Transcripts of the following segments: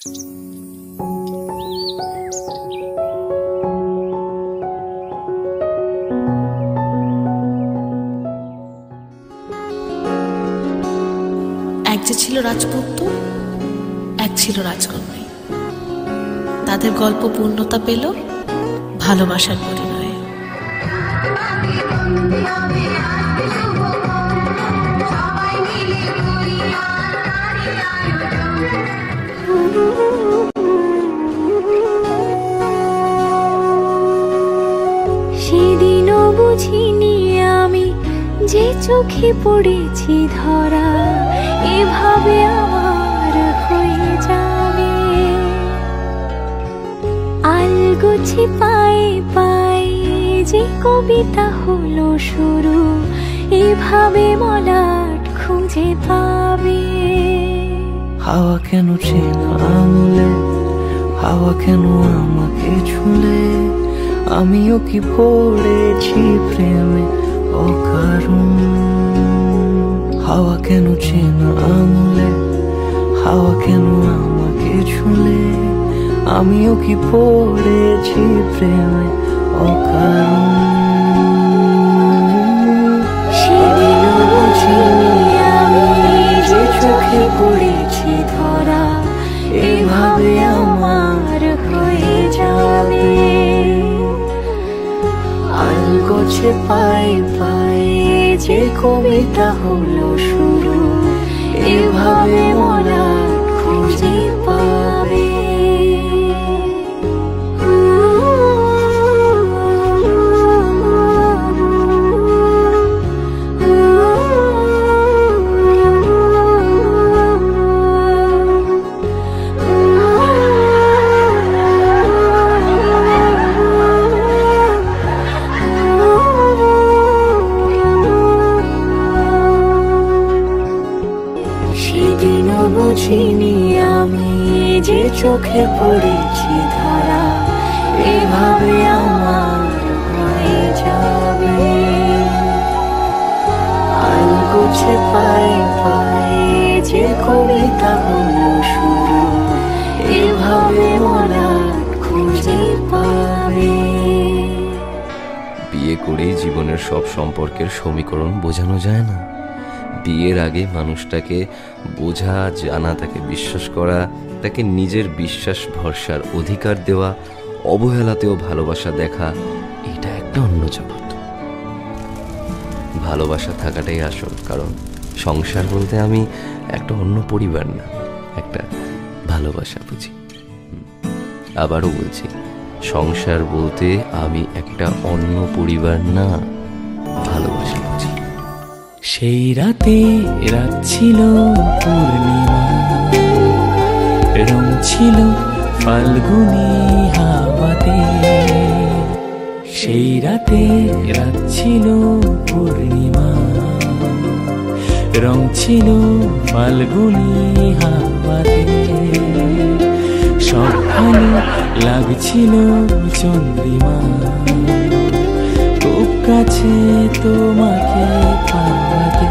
এক যে ছিল রাজপুত্র, এক ছিল রাজকন্যা। তাদের গল্প পূর্ণতা পেল ভালোবাসার পরিণয়ে। সেদিনও বুঝিনি আমি যে চোখে পড়েছি ধরা, এভাবে আমার হয়ে যাবে। আলগোছে পায়ে পায়ে যে কবিতা হলো শুরু, এভাবে মলাট খুঁজে পাবে। হাওয়া কেন চেনা আঙুলে, হাওয়া কেন আমাকে ছুলে, আমিও কি পড়েছি প্রেমে অকারণ। হাওয়া কেন চেনা আঙুলে, হাওয়া কেন আমাকে ছুলে, আমিও কি পড়েছি প্রেমে অকারণ। সেদিনও বুঝিনি আমি যে চোখে পড়েছি ধরা, এভাবে আমার হয়ে যাবে। আলগোছে পায়ে পায়ে যে কবিতা হলো শুরু, এভাবে মোরা খুঁজে পাবে। সেদিনও বুঝিনি আমি যে চোখে পড়েছি ধরা, এভাবে আমার হয়ে যাবে। আলগোছে পায়ে পায়ে যে কবিতা হলো শুরু, এভাবে ওরা খুঁজে পাবে। বিয়ে করেই জীবনের সব সম্পর্কের সমীকরণ বোঝানো যায় না। বিয়ের আগে মানুষটাকে বোঝা, জানা, তাকে বিশ্বাস করা, তাকে নিজের বিশ্বাস ভরসার অধিকার দেওয়া, অবহেলাতেও ভালোবাসা দেখা, এটা একটা অন্য জগৎ। ভালোবাসা থাকাটাই আসল, কারণ সংসার বলতে আমি একটা অন্য পরিবার না, একটা ভালোবাসা বুঝি। আবারও বলছি, সংসার বলতে আমি একটা অন্য পরিবার না, ভালোবাসা বুঝি। সেই রাতে রাত ছিল পূর্ণিমা, রং ছিল ফাল্গুনি হাওয়াতে। সেই রাতে রাত ছিল পূর্ণিমা, রং ছিল ফাল্গুনি হাওয়াতে। সব ভালো লাগছিল চন্দ্রিমা, খুব কাছে তোমাকে পাওয়াতে।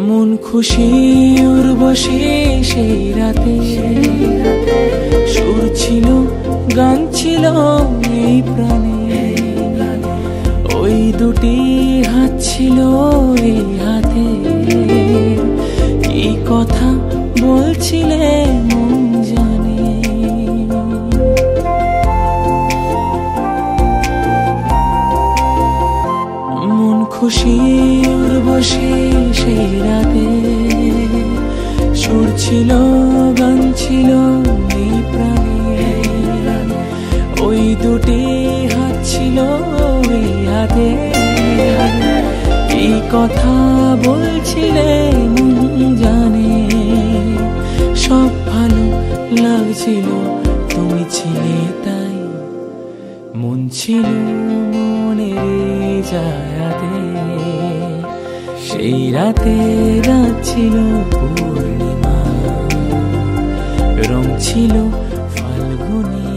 মন খুশি উর্বশী সেই রাতে, সুর ছিল গান ছিল এই প্রাণে। ওই দুটি হাত ছিল এই হাতে, কি কথা বলছিলে মন জানে। মন খুশি উর্বশী সেই রাতে, সুর ছিল গান ছিল এই প্রাণে। ওই দুটি হাত ছিল এই হাতে, কি কথা বলছিলে মন জানে। সব ভালো লাগছিল তুমি ছিলে তাই, মন ছিল মনের জায়গাতে। এই রাতে রাত ছিল পূর্ণিমা, রং ছিল ফাল্গুনি।